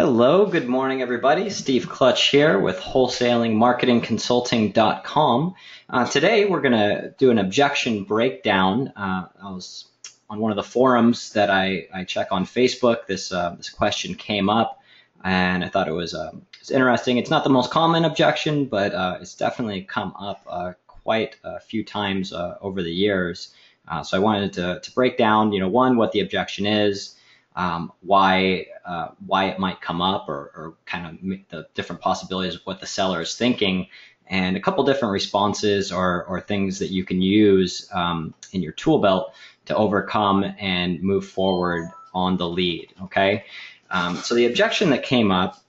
Hello, good morning, everybody. Steve Clutch here with wholesalingmarketingconsulting.com. Today, we're going to do an objection breakdown. I was on one of the forums that I check on Facebook. This question came up, and I thought it was interesting. It's not the most common objection, but it's definitely come up quite a few times over the years. So I wanted to break down, one, what the objection is, why it might come up, or kind of the different possibilities of what the seller is thinking, and a couple different responses or things that you can use in your tool belt to overcome and move forward on the lead. Okay, so the objection that came up,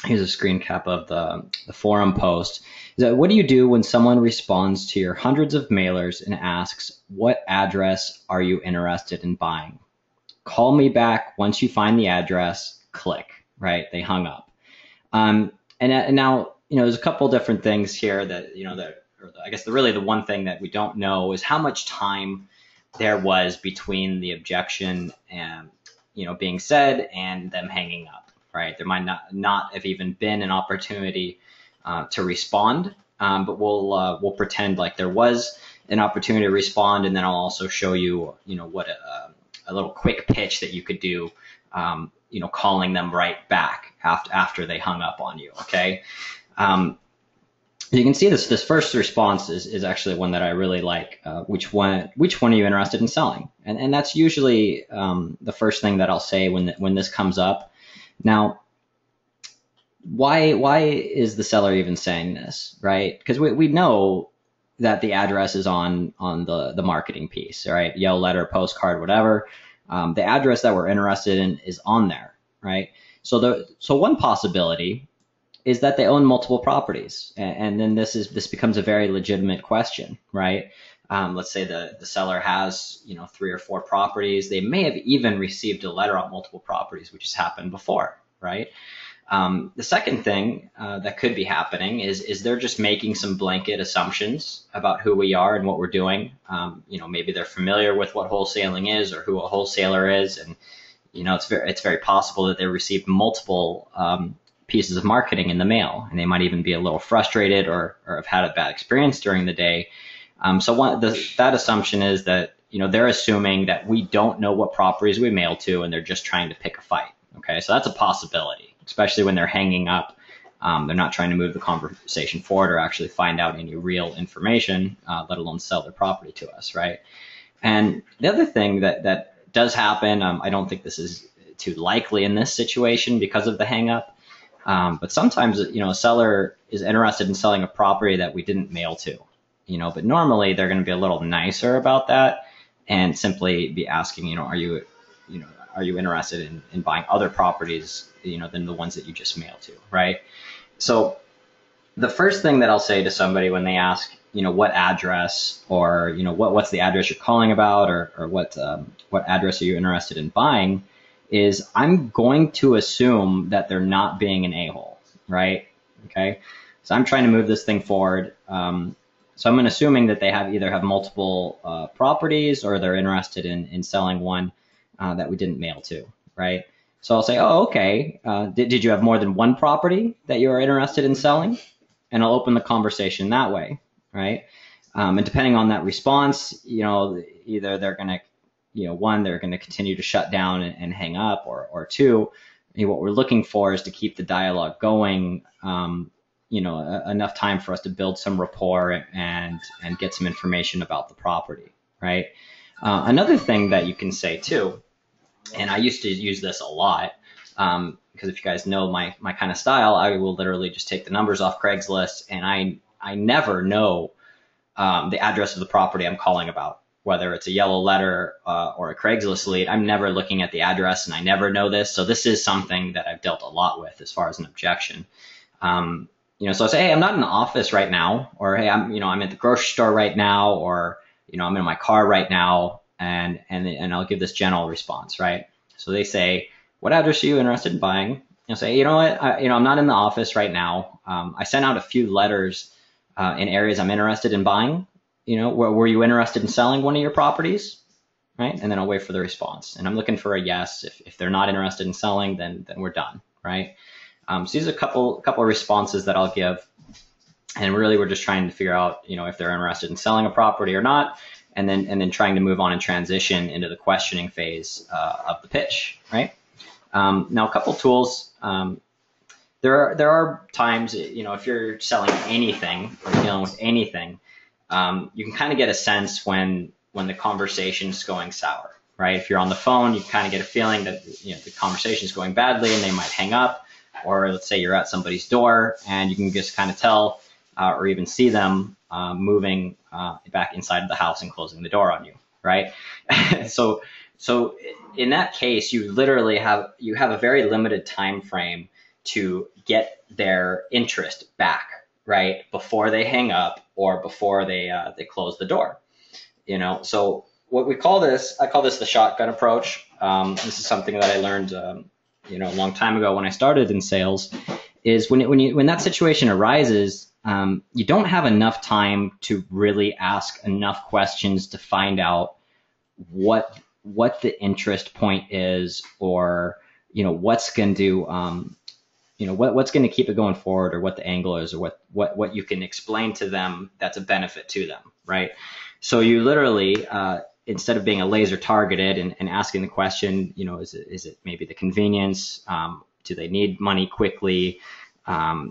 here's a screen cap of the forum post, is that what do you do when someone responds to your hundreds of mailers and asks, what address are you interested in buying? Call me back once you find the address, click, right? They hung up. And now, there's a couple different things here that, I guess really the one thing that we don't know is how much time there was between the objection and, being said and them hanging up, right? There might not have even been an opportunity to respond, but we'll pretend like there was an opportunity to respond, and then I'll also show you, what a little quick pitch that you could do, calling them right back after they hung up on you. Okay. You can see this first response is actually one that I really like. Which one are you interested in selling? And that's usually the first thing that I'll say when this comes up. Now, why is the seller even saying this, right? Because we know that the address is on the marketing piece, right? Yellow letter, postcard, whatever. The address that we're interested in is on there, right? So one possibility is that they own multiple properties, and then this becomes a very legitimate question, right? Let's say the seller has 3 or 4 properties. They may have even received a letter on multiple properties, which has happened before, right? The second thing that could be happening is they're just making some blanket assumptions about who we are and what we're doing. Maybe they're familiar with what wholesaling is or who a wholesaler is, and it's very possible that they received multiple pieces of marketing in the mail, and they might even be a little frustrated or have had a bad experience during the day. That assumption is that they're assuming that we don't know what properties we mail to, and they're just trying to pick a fight. Okay, so that's a possibility, especially when they're hanging up. They're not trying to move the conversation forward or actually find out any real information, let alone sell their property to us, right? And the other thing that does happen, I don't think this is too likely in this situation because of the hang up, but sometimes a seller is interested in selling a property that we didn't mail to, but normally they're going to be a little nicer about that and simply be asking, are you interested in buying other properties, than the ones that you just mailed to, right? So the first thing that I'll say to somebody when they ask, what address, or, what's the address you're calling about, or what address are you interested in buying, is I'm going to assume that they're not being an a-hole, right? Okay. So I'm trying to move this thing forward. So I'm assuming that they either have multiple properties, or they're interested in selling one that we didn't mail to, right? So I'll say, oh, okay. Did you have more than one property that you are interested in selling? And I'll open the conversation that way, right? And depending on that response, either they're going to, one, they're going to continue to shut down and hang up, or two, what we're looking for is to keep the dialogue going, enough time for us to build some rapport and get some information about the property, right? Another thing that you can say too, and I used to use this a lot, because if you guys know my kind of style, I will literally just take the numbers off Craigslist, and I never know the address of the property I'm calling about, whether it's a yellow letter or a Craigslist lead. I'm never looking at the address, and I never know this. So this is something that I've dealt a lot with as far as an objection. So I say, hey, I'm not in the office right now, or hey, I'm at the grocery store right now, or I'm in my car right now, and I'll give this general response, right? So they say, what address are you interested in buying? I'll say, I'm not in the office right now. I sent out a few letters in areas I'm interested in buying. Were you interested in selling one of your properties? Right? And then I'll wait for the response. And I'm looking for a yes. If they're not interested in selling, then we're done, right? So these are a couple of responses that I'll give. And really, we're just trying to figure out, if they're interested in selling a property or not, and then trying to move on and transition into the questioning phase of the pitch, right? Now, a couple tools. There are times, if you're selling anything or dealing with anything, you can kind of get a sense when the conversation's going sour, right? If you're on the phone, you kind of get a feeling that the conversation's going badly and they might hang up. Or let's say you're at somebody's door and you can just kind of tell or even see them moving back inside of the house and closing the door on you, right? So in that case, you literally have a very limited time frame to get their interest back, right, before they hang up or before they close the door. So what I call this the shotgun approach. This is something that I learned a long time ago when I started in sales. Is when that situation arises, you don't have enough time to really ask enough questions to find out what the interest point is, or what's going to what's going to keep it going forward, or what the angle is, or what you can explain to them that's a benefit to them, right? So you literally instead of being a laser targeted and asking the question, is it maybe the convenience? Do they need money quickly?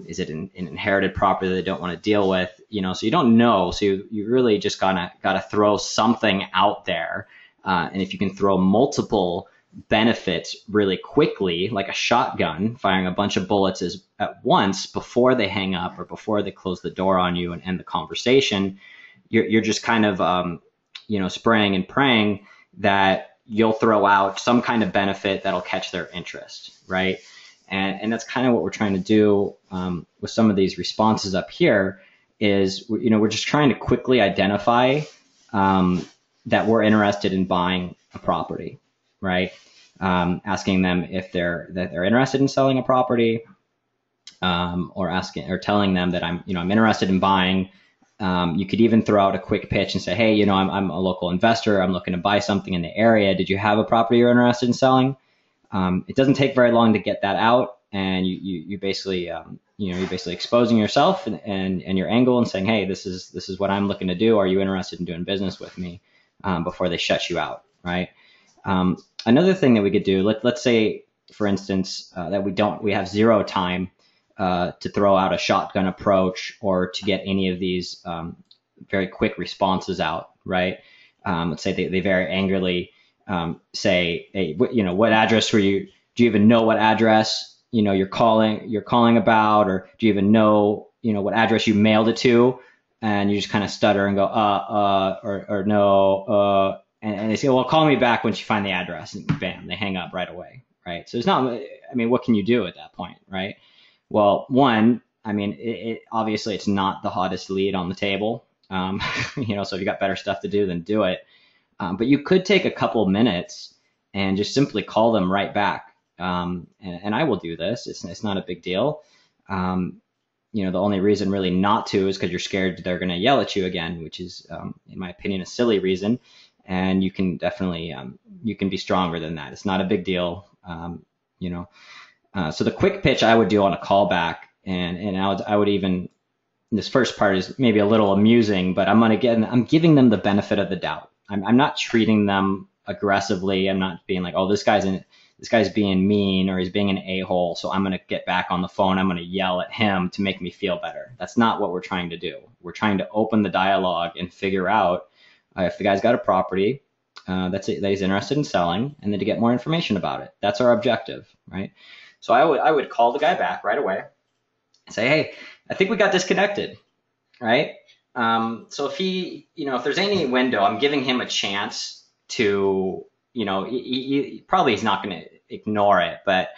Is it an inherited property that they don't want to deal with? So you don't know. So you really just gotta throw something out there. And if you can throw multiple benefits really quickly, like a shotgun, firing a bunch of bullets at once before they hang up or before they close the door on you and end the conversation, you're just kind of spraying and praying that you'll throw out some kind of benefit that'll catch their interest, right? And that's kind of what we're trying to do with some of these responses up here. Is we're just trying to quickly identify that we're interested in buying a property, right? Asking them if they're interested in selling a property, or telling them that I'm interested in buying. You could even throw out a quick pitch and say, hey, I'm a local investor. I'm looking to buy something in the area. Did you have a property you're interested in selling? It doesn't take very long to get that out, and you basically you're basically exposing yourself and your angle and saying, hey, this is what I'm looking to do. Are you interested in doing business with me? Before they shut you out, right? Another thing that we could do, let's say, for instance, that we have zero time to throw out a shotgun approach or to get any of these very quick responses out, right? Let's say they very angrily say, hey, what address were you? Do you even know what address you're calling about, or do you even know what address you mailed it to? And you just kind of stutter and go or no, and they say, well, call me back once you find the address, and bam, they hang up right away, right? So it's not. What can you do at that point, right? Well, one, it obviously it's not the hottest lead on the table, so if you got better stuff to do, then do it. But you could take a couple minutes and just simply call them right back. And I will do this. It's not a big deal. The only reason really not to is because you're scared they're going to yell at you again, which is, in my opinion, a silly reason. And you can definitely, you can be stronger than that. It's not a big deal. So the quick pitch I would do on a callback, and I would even, this first part is maybe a little amusing, but I'm giving them the benefit of the doubt. I'm not treating them aggressively. I'm not being like, oh, this guy's being mean, or he's being an a-hole, so I'm going to get back on the phone. I'm going to yell at him to make me feel better. That's not what we're trying to do. We're trying to open the dialogue and figure out if the guy's got a property that he's interested in selling, and then to get more information about it. That's our objective, right? So I would call the guy back right away and say, hey, I think we got disconnected, right? So if there's any window, I'm giving him a chance to, probably he's not going to ignore it, but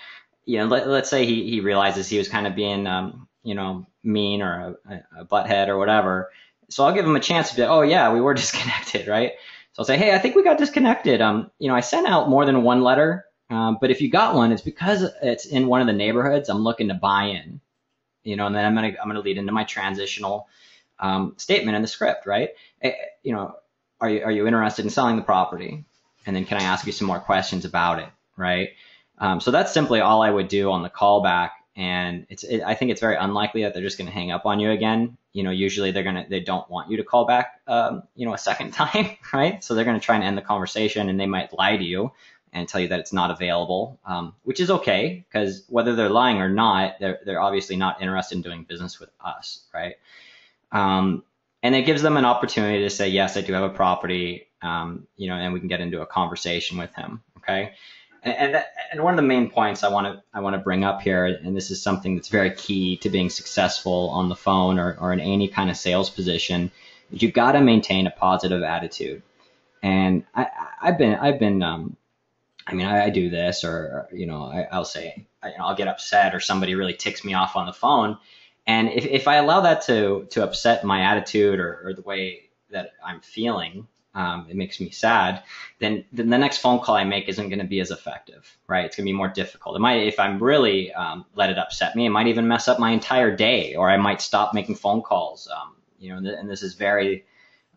let's say he realizes he was kind of being, mean or a butthead or whatever. So I'll give him a chance to be like, oh yeah, we were disconnected, right? So I'll say, hey, I think we got disconnected. I sent out more than one letter, but if you got one, it's because it's in one of the neighborhoods I'm looking to buy in, and then I'm gonna lead into my transitional statement in the script, right? Are you interested in selling the property? And then can I ask you some more questions about it, right? So that's simply all I would do on the callback. And I think it's very unlikely that they're just going to hang up on you again. Usually they don't want you to call back, a second time, right? So they're going to try and end the conversation, and they might lie to you and tell you that it's not available, which is okay, because whether they're lying or not, they're obviously not interested in doing business with us, right? And it gives them an opportunity to say, yes, I do have a property, and we can get into a conversation with him, okay? And one of the main points I want to bring up here, and this is something that's very key to being successful on the phone or in any kind of sales position, is you've got to maintain a positive attitude. And I do this, or I'll say, I'll get upset, or somebody really ticks me off on the phone, and if I allow that to upset my attitude or the way that I'm feeling, it makes me sad, then the next phone call I make isn't going to be as effective, right? It's going to be more difficult. If I'm really let it upset me, it might even mess up my entire day, or I might stop making phone calls. And this is very,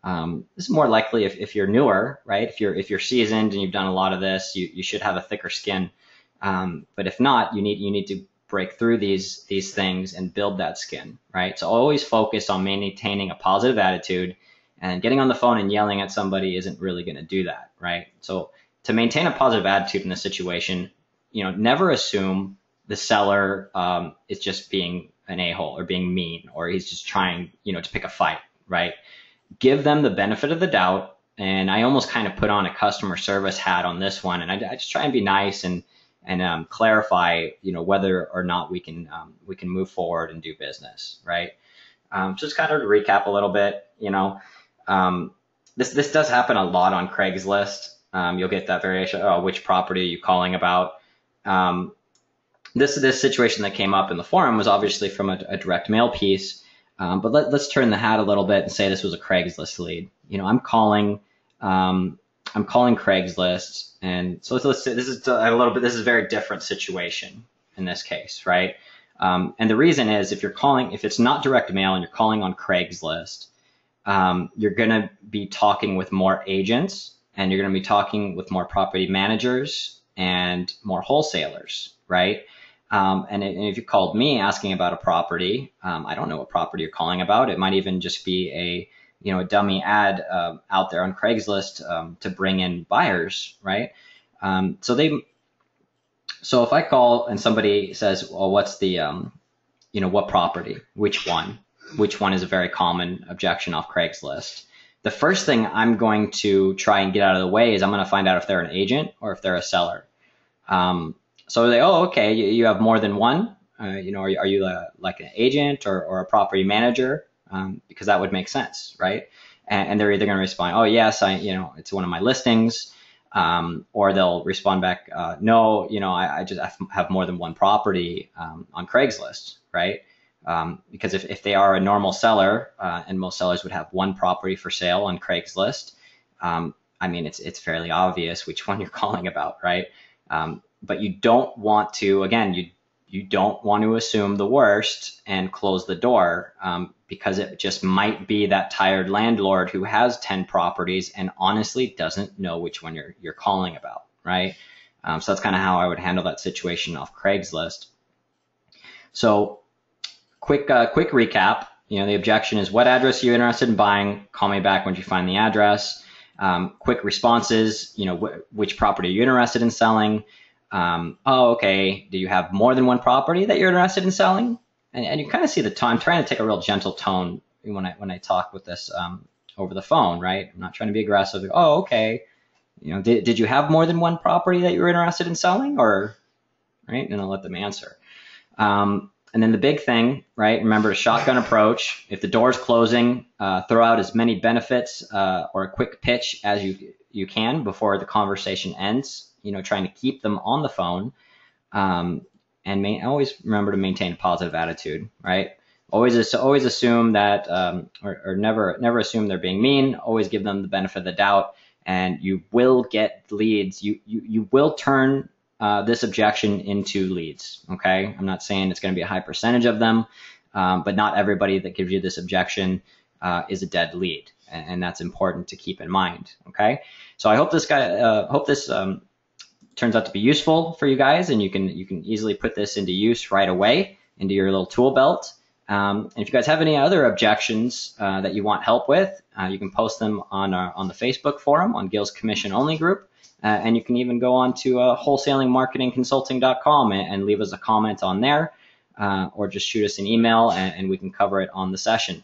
this is more likely if you're newer, right? If you're seasoned and you've done a lot of this, you should have a thicker skin. But if not, you need to break through these things and build that skin, right? So always focus on maintaining a positive attitude. And getting on the phone and yelling at somebody isn't really going to do that, right? So to maintain a positive attitude in this situation, never assume the seller is just being an a-hole or being mean, or he's just trying, to pick a fight, right? Give them the benefit of the doubt. And I almost kind of put on a customer service hat on this one, and I just try and be nice and clarify, whether or not we can move forward and do business, right? Just kind of to recap a little bit, this does happen a lot on Craigslist. You'll get that variation. Oh, which property are you calling about? This situation that came up in the forum was obviously from a direct mail piece. But let's turn the hat a little bit and say this was a Craigslist lead. I'm calling Craigslist, and so let's say this is a very different situation in this case, right? And the reason is if it's not direct mail and you're calling on Craigslist, you're going to be talking with more agents, and you're going to be talking with more property managers and more wholesalers, right? And if you called me asking about a property, I don't know what property you're calling about. It might even just be a dummy ad out there on Craigslist to bring in buyers, right? So if I call and somebody says, well, what's the what property? Which one? Which one is a very common objection off Craigslist. The first thing I'm going to try and get out of the way is I'm going to find out if they're an agent or if they're a seller. So they, okay, you have more than one. Are you like an agent or a property manager? Because that would make sense, right? And they're either going to respond, oh yes, it's one of my listings, or they'll respond back, no, I just have more than one property on Craigslist, right? Because if they are a normal seller, and most sellers would have one property for sale on Craigslist, it's fairly obvious which one you're calling about, right? But you don't want to, again, you don't want to assume the worst and close the door, because it just might be that tired landlord who has 10 properties and honestly doesn't know which one you're calling about, right? So that's kind of how I would handle that situation off Craigslist. So quick recap. The objection is, what address are you interested in buying? Call me back when you find the address. Quick responses, which property are you interested in selling? Oh, okay. Do you have more than one property that you're interested in selling? And you kind of see the tone. I'm trying to take a real gentle tone when I talk with this over the phone, right? I'm not trying to be aggressive. Oh, okay. Did you have more than one property that you were interested in selling, or right? And I'll let them answer. And then the big thing, right? Remember to shotgun approach. If the door's closing, throw out as many benefits or a quick pitch as you can before the conversation ends. Trying to keep them on the phone, and always remember to maintain a positive attitude, right? Always assume that, or never assume they're being mean. Always give them the benefit of the doubt, and you will get leads. You will turn this objection into leads. Okay, I'm not saying it's going to be a high percentage of them, but not everybody that gives you this objection is a dead lead, and that's important to keep in mind. Okay, so I hope this turns out to be useful for you guys, and you can easily put this into use right away into your little tool belt. And if you guys have any other objections that you want help with, you can post them on the Facebook forum on Gil's Commission Only group. And you can even go on to wholesalingmarketingconsulting.com and leave us a comment on there, or just shoot us an email and we can cover it on the session.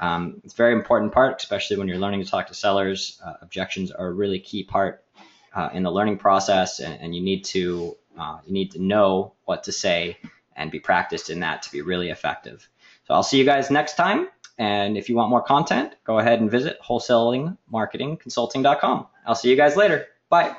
It's a very important part, especially when you're learning to talk to sellers. Objections are a really key part in the learning process, and you need to know what to say and be practiced in that to be really effective. So I'll see you guys next time. And if you want more content, go ahead and visit wholesalingmarketingconsulting.com. I'll see you guys later. Bye.